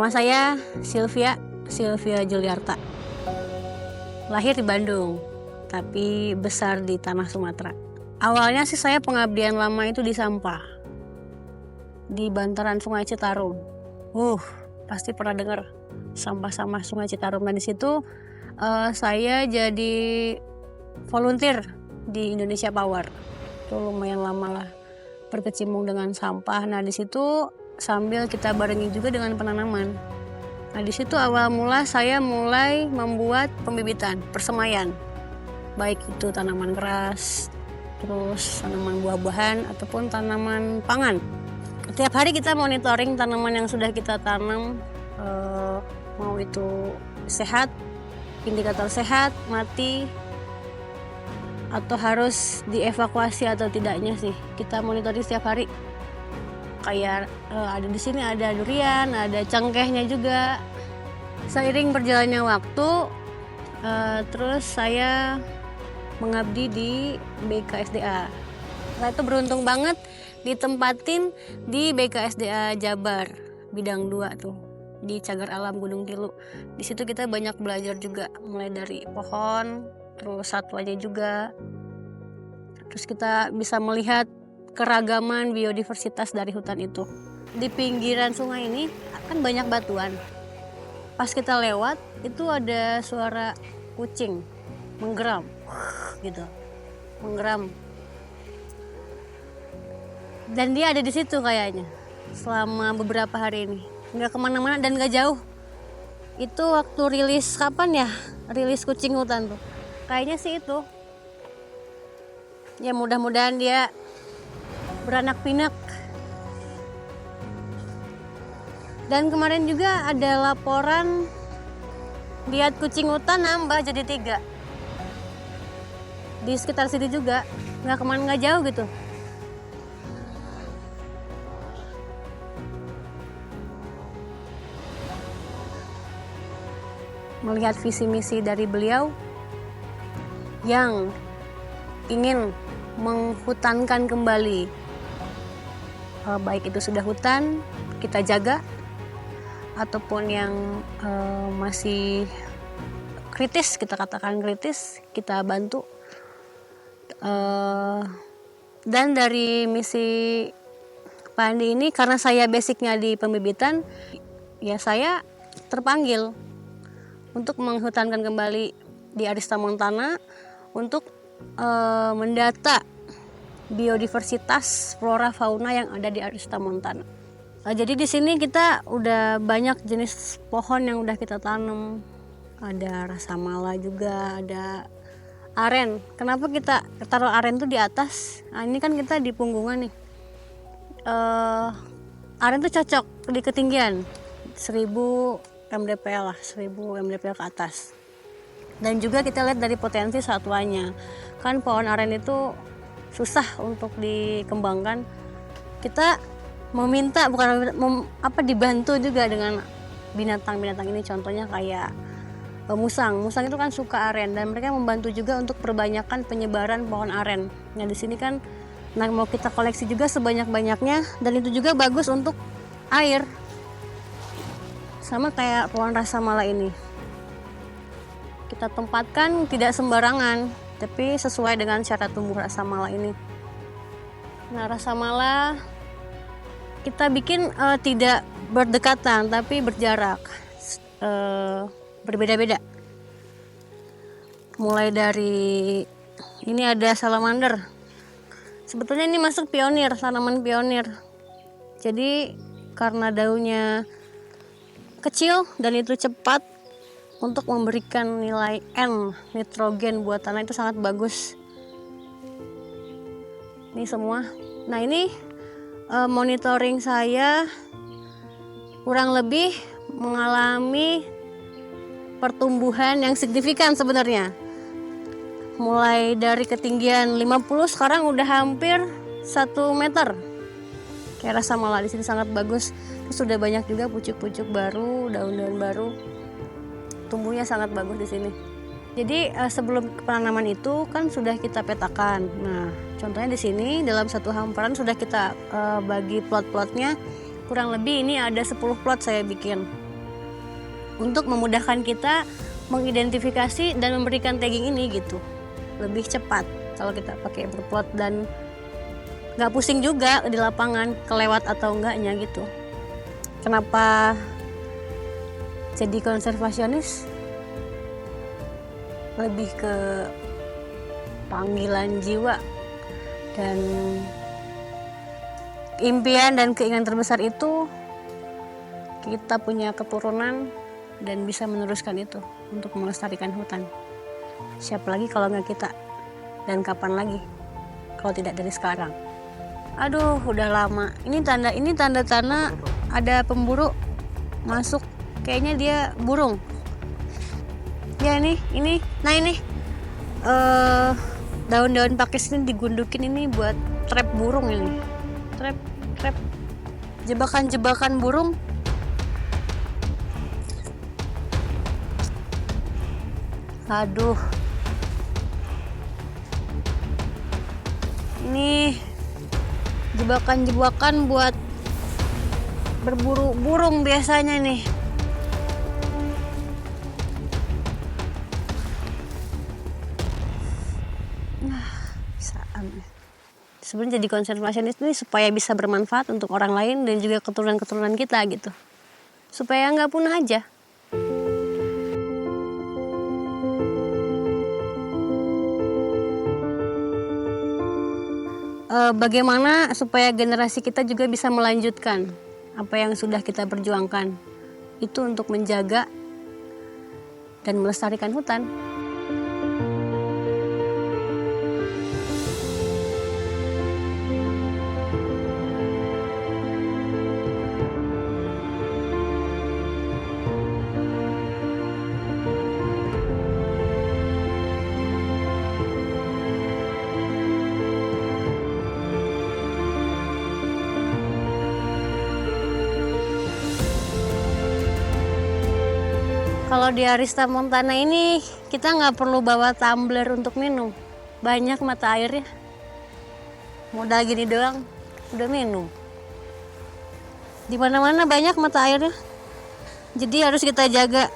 Nama saya Sylvia Juliarta. Lahir di Bandung, tapi besar di tanah Sumatera. Awalnya sih saya pengabdian lama itu di sampah, di bantaran Sungai Citarum. Pasti pernah dengar sampah-sampah Sungai Citarum. Nah di situ saya jadi volunteer di Indonesia Power. Itu lumayan lama lah berkecimpung dengan sampah. Nah di situ sambil kita barengi juga dengan penanaman. Nah di situ awal mula saya mulai membuat pembibitan, persemaian, baik itu tanaman keras, terus tanaman buah-buahan ataupun tanaman pangan. Setiap hari kita monitoring tanaman yang sudah kita tanam, mau itu sehat, indikator sehat, mati, atau harus dievakuasi atau tidaknya sih. Kita monitoring setiap hari. Kayak ada di sini ada durian, ada cengkehnya juga. Seiring berjalannya waktu, terus saya mengabdi di BKSDA. Saya itu beruntung banget ditempatin di BKSDA Jabar, bidang 2 tuh, di Cagar Alam Gunung Tilu. Di situ kita banyak belajar juga, mulai dari pohon, terus satwanya juga. Terus kita bisa melihat keragaman biodiversitas dari hutan itu. Di pinggiran sungai ini kan banyak batuan. Pas kita lewat, itu ada suara kucing menggeram gitu. Menggeram. Dan dia ada di situ kayaknya selama beberapa hari ini. Nggak kemana-mana dan nggak jauh. Itu waktu rilis kapan ya? Rilis kucing hutan tuh. Kayaknya sih itu. Ya mudah-mudahan dia beranak pinak. Dan kemarin juga ada laporan lihat kucing hutan nambah jadi 3. Di sekitar sini juga, nggak jauh gitu. Melihat visi misi dari beliau yang ingin menghutankan kembali, baik itu sudah hutan kita jaga ataupun yang masih kritis, kita katakan kritis, kita bantu. Dan dari misi Pak Andi ini, karena saya basicnya di pembibitan, ya saya terpanggil untuk menghutankan kembali di Arista Montana untuk mendata biodiversitas flora fauna yang ada di Arista Montana. Jadi di sini kita udah banyak jenis pohon yang udah kita tanam. Ada rasamala juga, ada aren. Kenapa kita taruh aren tuh di atas? Nah, ini kan kita di punggungan nih. Aren tuh cocok di ketinggian 1000 mdpl lah, 1000 mdpl ke atas. Dan juga kita lihat dari potensi satwanya. Kan pohon aren itu susah untuk dikembangkan. Kita meminta, dibantu juga dengan binatang-binatang ini. Contohnya kayak musang. Musang itu kan suka aren dan mereka membantu juga untuk perbanyakan penyebaran pohon aren. Nah di sini kan mau kita koleksi juga sebanyak-banyaknya, dan itu juga bagus untuk air. Sama kayak pohon rasamala ini. Kita tempatkan tidak sembarangan, tapi sesuai dengan cara tumbuh rasamala ini. Nah rasamala kita bikin tidak berdekatan tapi berjarak, berbeda-beda. Mulai dari ini ada salamander. Sebetulnya ini masuk pionir, tanaman pionir. Jadi karena daunnya kecil dan itu cepat untuk memberikan nilai N, nitrogen buat tanah, itu sangat bagus. Ini semua. Nah ini monitoring saya kurang lebih mengalami pertumbuhan yang signifikan sebenarnya. Mulai dari ketinggian 50 sekarang udah hampir 1 meter. Kayak rasamala di sini sangat bagus. Sudah banyak juga pucuk-pucuk baru, daun-daun baru. Tumbuhnya sangat bagus di sini. Jadi sebelum penanaman itu kan sudah kita petakan. Nah, contohnya di sini dalam satu hamparan sudah kita bagi plot-plotnya. Kurang lebih ini ada 10 plot saya bikin. untuk memudahkan kita mengidentifikasi dan memberikan tagging ini gitu. Lebih cepat kalau kita pakai Everplot dan nggak pusing juga di lapangan kelewat atau enggaknya gitu. Kenapa jadi konservasionis? Lebih ke panggilan jiwa dan impian dan keinginan terbesar itu kita punya keturunan dan bisa meneruskan itu untuk melestarikan hutan. Siapa lagi kalau nggak kita? Dan kapan lagi kalau tidak dari sekarang? Aduh, udah lama. Ini tanda-tanda ada pemburu masuk. Kayaknya dia burung. Ya ini. Nah ini daun-daun pakis ini digundukin ini buat trap burung ini. Trap. Jebakan burung. Aduh. Ini jebakan buat berburu burung biasanya nih. Sebenarnya jadi konservasionis ini supaya bisa bermanfaat untuk orang lain dan juga keturunan-keturunan kita gitu. Supaya nggak punah aja. Bagaimana supaya generasi kita juga bisa melanjutkan apa yang sudah kita perjuangkan. Itu untuk menjaga dan melestarikan hutan. Kalau di Arista Montana ini kita nggak perlu bawa tumbler untuk minum. Banyak mata airnya. Modal gini doang udah minum. Di mana-mana banyak mata airnya. Jadi harus kita jaga